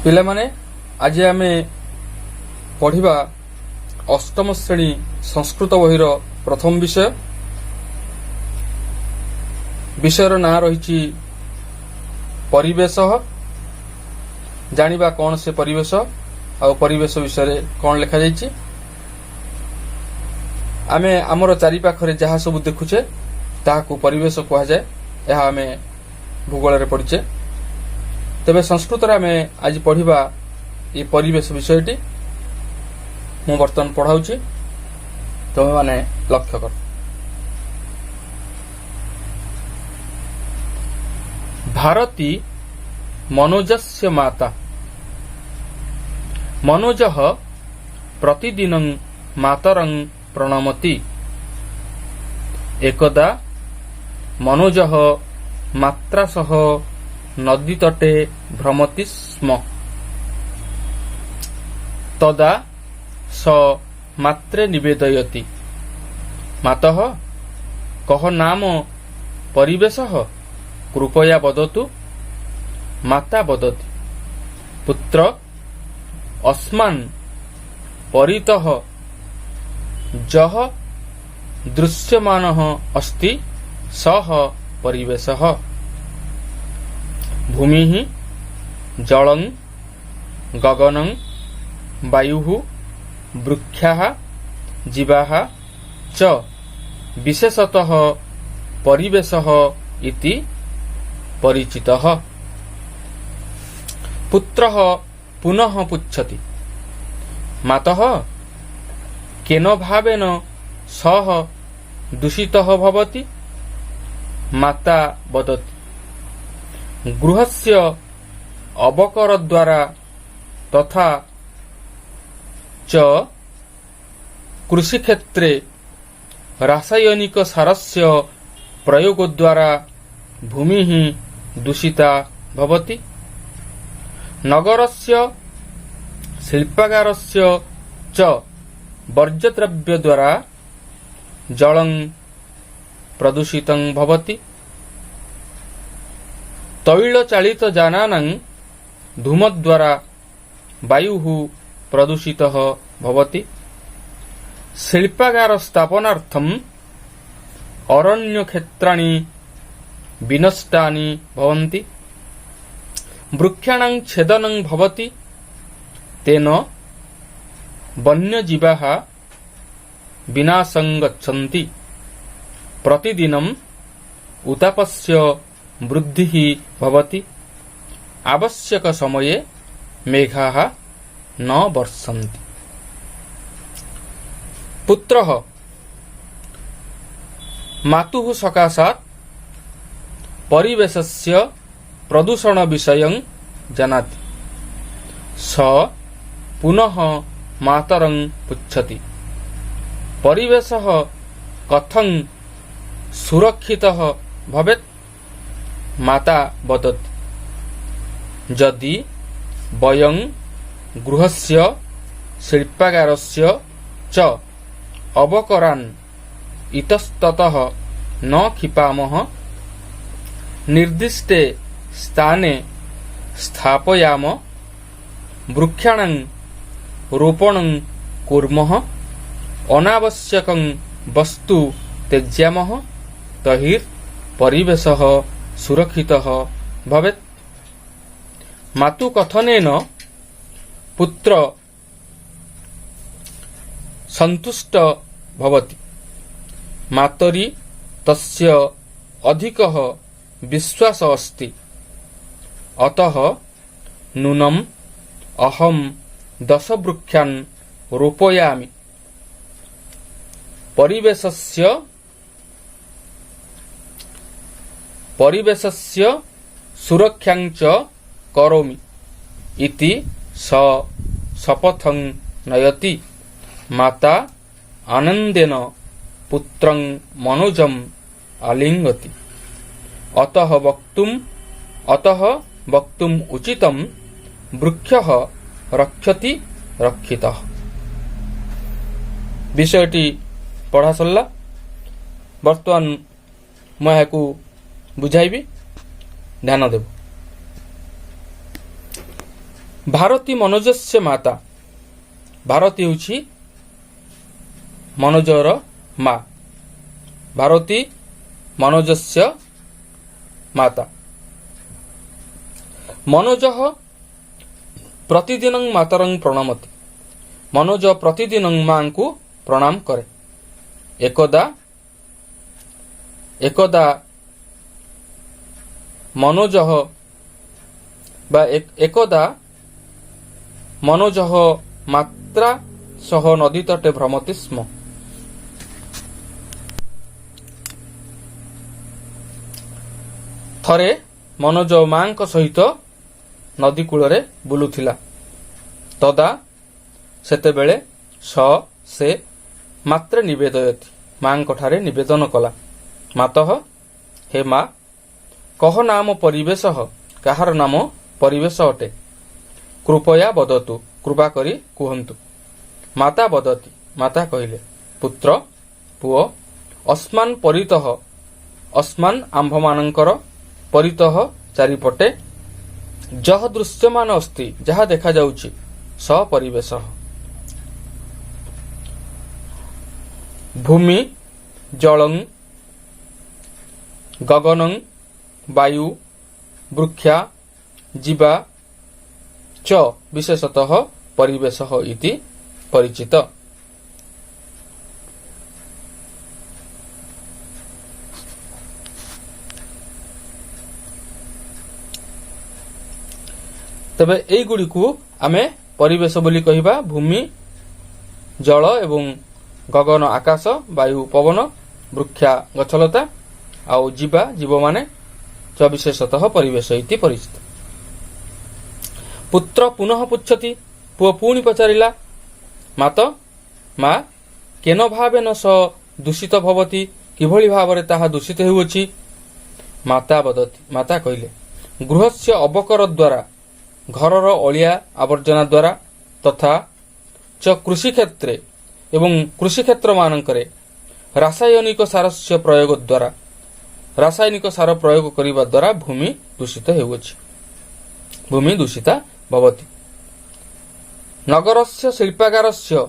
ପିଲାମାନେ ଆଜି ଆମେ ପଢ଼ିବା ଅଷ୍ଟମ ଶ୍ରେଣୀ ସଂସ୍କୃତ ବହିର ପ୍ରଥମ ବିଷୟର ନାଁ ରହିଛି ପରିବେଶ। ଜାଣିବା କ'ଣ ସେ ପରିବେଶ ଆଉ ପରିବେଶ ବିଷୟରେ କ'ଣ ଲେଖାଯାଇଛି। ଆମେ ଆମର ଚାରିପାଖରେ ଯାହା ସବୁ ଦେଖୁଛେ ତାହାକୁ ପରିବେଶ କୁହାଯାଏ। ଏହା ଆମେ ଭୂଗୋଳରେ ପଢ଼ିଛେ। ତେବେ ସଂସ୍କୃତରେ ଆମେ ଆଜି ପଢ଼ିବା ଏ ପରିବେଶ ବିଷୟଟି ମୁଁ ବର୍ତ୍ତମାନ ପଢ଼ାଉଛି, ତୁମେମାନେ ଲକ୍ଷ୍ୟ କର। ଭାରତୀ ମନୋଜସ୍ୟ ମାତା ମନୋଜଃ ପ୍ରତିଦିनं ମାତରଂ ପ୍ରଣମତି। ଏକଦା ମନୋଜଃ ମାତ୍ରା ସହ ନଦୀତଟେ ଭ୍ରମତି ସ୍ମ। ତଦା ସ ମାତ୍ରେ ନିବେଦୟତି। ମାତଃ କହ ନାମ ପରିବେଶଃ କୃପୟା ବଦତୁ। ମାତା ବଦତି ପୁତ୍ର अस्मान् परितः यः दृश्यमानः अस्ति सः परिवेशः। भूमिः जलं गगनं वायुः वृक्षाः जीवाः च विशेषतः परिवेशः इति परिचितः। पुत्रः पुनः पृच्छति मातः केन भावेन सः दूषितः भवति। माता वदति गृहस्य अवकरद्वारा तथा च कृषिक्षेत्रे रासायनिक सारस्य प्रयोगद्वारा भूमिः दूषिता भवति। नगरस्य शिल्पागारस्य च वर्ज्यद्रव्यद्वारा जलं प्रदूषितं भवति। तैलचालितयानानां धूमद्वारा वायुः प्रदूषितः भवति। शिल्पागार स्थापनार्थम् अरण्यक्षेत्राणि विनष्टानि भवन्ति। वृक्षाणां छेदनं भवति। तेन वन्यजीवाः विनाशं गच्छन्ति। प्रतिदिनम् उत्तापस्य वृद्धिः भवति। आवश्यकसमये मेघाः न वर्षन्ति। पुत्रः मातुः सकाशात् परिवेशस्य प्रदूषण विषयं जानाति। स पुनः मातरं पृच्छति परिवेशः कथं सुरक्षितः भवेत्। माता वदति यदि वयं गृहस्य शिल्पागारस्य च अवकरान् इतस्ततः न क्षिपामः निर्दिष्टे स्थाने स्थापयाम वृक्षाणां रोपणं कुर्मः अनावश्यकं वस्तु त्यज्यामः तर्हि परिवेशः सुरक्षितः भवेत्। मातुकथनेन पुत्र सन्तुष्ट भवति। मातरि तस्य अधिकः विश्वास अस्ति। अतः नूनम् अहं 10 वृक्षान् रोपयामि। परिवेशस्य सुरक्षां च करोमि इति स शपथं नयति। माता आनन्देन पुत्रं मनोजम् आलिङ्गति। अतः वक्तुम् उचितं वृक्षः रक्षति रक्षितः। विषयटी पढ़ा सरला। बर्तमान मैं बुझाइबी, ध्यान देव। ଭାରତୀ ମନୋଜସ୍ୟ ମାତା। ଭାରତୀ ହେଉଛି ମନୋଜର ମା। ଭାରତୀ ମନୋଜସ୍ୟ ମାତା। ମନୋଜଃ ପ୍ରତିଦିନ ମାତରଂ ପ୍ରଣମତି। ମନୋଜ ପ୍ରତିଦିନ ମାଙ୍କୁ ପ୍ରଣାମ କରେ। ଏକଦା ମନୋଜଃ ବା ଏକଦା ମନୋଜଃ ମାତ୍ରା ସହ ନଦୀ ତଟେ ଭ୍ରମତି ସ୍ମ। ଥରେ ମନୋଜ ମାଙ୍କ ସହିତ ନଦୀ କୂଳରେ ବୁଲୁଥିଲା। ତଦା ସେତେବେଳେ ସେ ମାତ୍ରେ ନିବେଦୟତି। ମାଙ୍କଠାରେ ନିବେଦନ କଲା। ମାତଃ ହେ ମା, କହ ନାମ ପରିବେଶ। କାହାର ନାମ ପରିବେଶ ଅଟେ? କୃପୟା ବଦତୁ। କୃପା କରି କୁହନ୍ତୁ। ମାତା ବଦତି। ମାତା କହିଲେ, ପୁତ୍ର ପୁଅ ଅସ୍ମାନ୍ ପରିତଃ। ଅସ୍ମାନ୍ ଆମ୍ଭମାନଙ୍କର ପରିତଃ ଚାରିପଟେ ଯହ ଦୃଶ୍ୟମାନ ଅସ୍ତି। ଯାହା ଦେଖାଯାଉଛି ସ ପରିବେଶ। ଭୂମି ଜଳଂ ଗଗନଂ ବାୟୁ ବୃକ୍ଷା ଯିବା च विशेषतः परिवेश इति परिचित। तबे एई गुडी को आमे परिवेश बोली कहिबा। भूमि जल एवं गगन आकाश वायु पवन वृक्षा गछलता आउ जीवा जीव माने च विशेषतः परिवेश इति परिचित। पुत्र पुनः पुच्छति। पुओ पुणी पचारिला, मात मा केन भावेन स दूषित भवति। किभଳି भावरे ताहा दूषित हेउछि। माता वदति। माता कहिले, गृहस्य अवकर द्वारा, घरर अलिया आवर्जना द्वारा तथा च कृषि क्षेत्रे एवं कृषि क्षेत्र मानकरे रासायनिक सारस्य प्रयोग द्वारा, रासायनिक सार प्रयोग करिबा द्वारा भूमि दूषित हेउछि। भूमि दूषिता भवति। नगरस्य शिल्पागारस्य,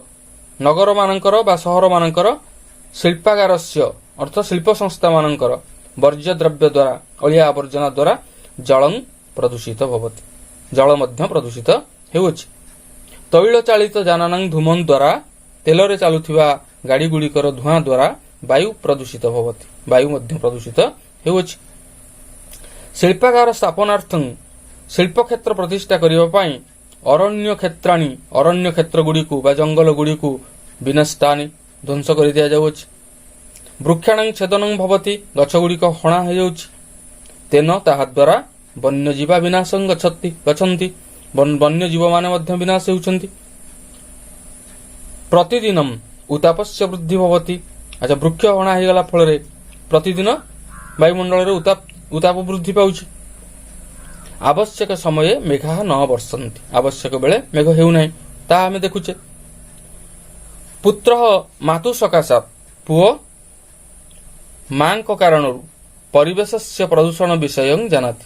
नगर मानकर बा सहर मानकर शिल्पागारस्य अर्थ शिल्प संस्था मानकर वर्ज्य द्रव्य द्वारा अलिया आवर्जना द्वारा जलं प्रदूषित भवति। जल मध्य प्रदूषित हेउछि। तैल चालित यानानां धूमन द्वारा, तेलरे चालुथिबा गाड़ी गुड़िकर धुआं द्वारा वायु प्रदूषित भवति। वायु मध्य प्रदूषित हेउछि। शिल्पागार स्थापनार्थं, शिल्प क्षेत्र प्रतिष्ठा करिबा पई अरण्य क्षेत्राणी, अरण्य क्षेत्र गुड़िकु बा जंगल गुड़िकु विनष्टानि ध्वंस करि दिया जाउछि। वृक्षाणां छेदनं भवति। गछ गुड़िक हणा हो जाउछि। तेन ताहा द्वारा वन्य जीवा विनाशं गच्छन्ति। वन्य जीव माने मध्य विनाश हेउछन्ति। प्रतिदिनम उतापस्य वृद्धि भवति। अच्छा, वृक्ष हणा हो गला फଳରେ प्रतिदिन वायुमंडल रे उताप वृद्धि पाउछि। आवश्यक समय मेघा न वर्षन्ति। आवश्यक बेले मेघ हेउ नाही, ता आमे देखुछे। पुत्र मातु सकाशात्। पुओ मांक कारणरु परिवेशस्य प्रदूषण विषयं जानाति।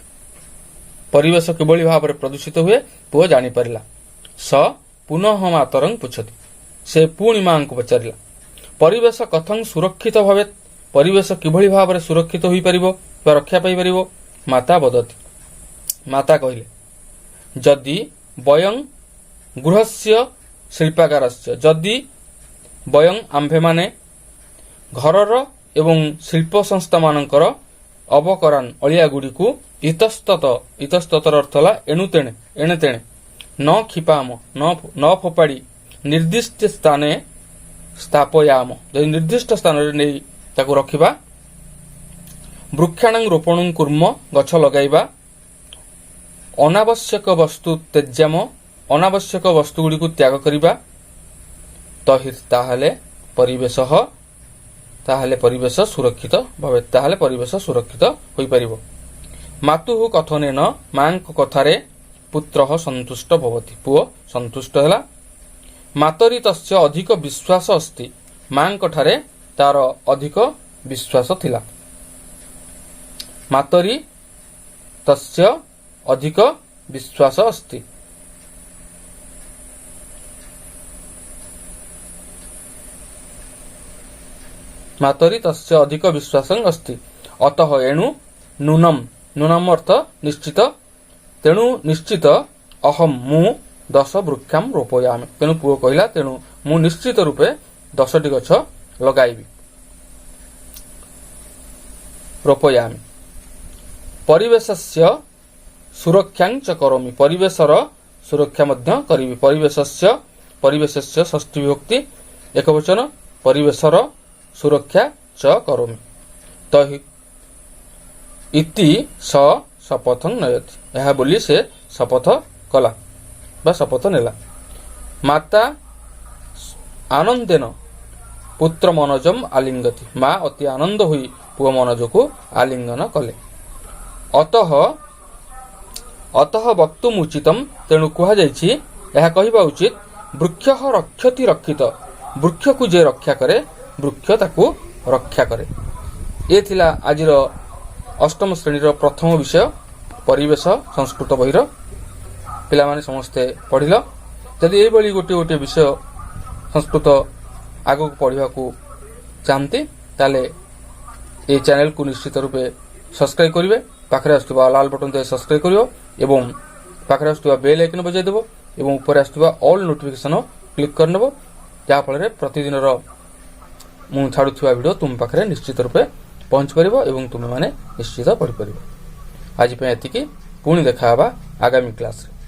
परिवेश किभଳି भाବରେ प्रदूषित हुए पुओ जानि परिला। स पुनः मातरं पुछति। से पुणी मांक पचारिला, परिवेश कथं सुरक्षित भवेत्। परिवेश किभଳି भाବରେ सुरक्षित होई परिबो वा रक्षा पाई परिबो। माता वदति। माता कहिले, जदि वयं गृहस्य शिल्पागारस्य, जदि वयं आम्भे माने घरर एवं शिल्प संस्था मानकर अवकरान अलिया गुड़िकु इतस्ततर अर्थ होला एणु तेणे, एणे तेणे न क्षिपाम, न फोपाड़ी निर्दिष्ट स्थाने स्थापयाम। जदि निर्दिष्ट स्थान रे नै ताकु रखिबा। वृक्षाणां रोपणं कुर्म। गछ लगाइबा। अनावश्यक वस्तु त्याज्याम। अनावश्यक वस्तु गुड़िकु त्याग करिबा। ताहाले परिवेश सुरक्षित भवे। ताहाले परिवेश सुरक्षित होई परिबो। मातुः कथनेन, मांक कथारे पुत्रः सन्तुष्ट भवति। पुओ सन्तुष्ट होला। मातरी तस्य अधिक विश्वास अस्ति। मांक ठारे तार अधिक विश्वास थिला। मातरी तस्य अधिक विश्वास अस्ति। मातरि तस्य अधिक विश्वासं अस्ति अतः एणु नूनम अर्थ निश्चित तेणु निश्चित अहम मु 10 वृक्षाम रोपयामि तेणु पुओ कहला तेणु मु निश्चित रूपे 10टी गछ लगाइबि रोपयामि परिवेशस्य सुरक्षां च करोमि परिवेशर सुरक्षा मध्य करिबि परिवेशस्य षष्ठी विभक्ति एकवचन परिवेशर सुरक्षा च करोमि तहि इति स शपथं नयति यह बोली से शपथ कला बा शपथ नेला माता आनंदेन पुत्र मनोजम आलिंगति माँ अति आनंद हुई पुओ मनोज को आलिंगन कले अतः वक्तुम उचितम तेणु कह जाइछि यह कहिबा उचित वृक्ष रक्षति रक्षित वृक्ष को जे रक्षा करे वृक्ष ताकू रक्षा करे ये थिला आजिर अष्टम श्रेणी प्रथम विषय परिवेश संस्कृत बहिर पिला माने समस्ते पढ़िल जदि ये बली गोटे गोटे विषय संस्कृत आगु पढ़ा चाहती ताले ये चैनल को निश्चित रूपे सब्सक्राइब करेंगे पाखरे आसुवा लाल बटन दे सब्सक्राइब करियो एवं पाखरे आसुवा बेल आइकन बजाई देबो एवं ऊपर आसुवा ऑल नोटिफिकेशन क्लिक कर नेबो जा फल प्रतिदिन मु छाड़ुवा वीडियो तुम पाखरे निश्चित रूपे पहुंच पारिबो एवं तुमे माने निश्चित पढ़ी पारिबो आज पे एतिकी पुणी देखा आगामी क्लास रे।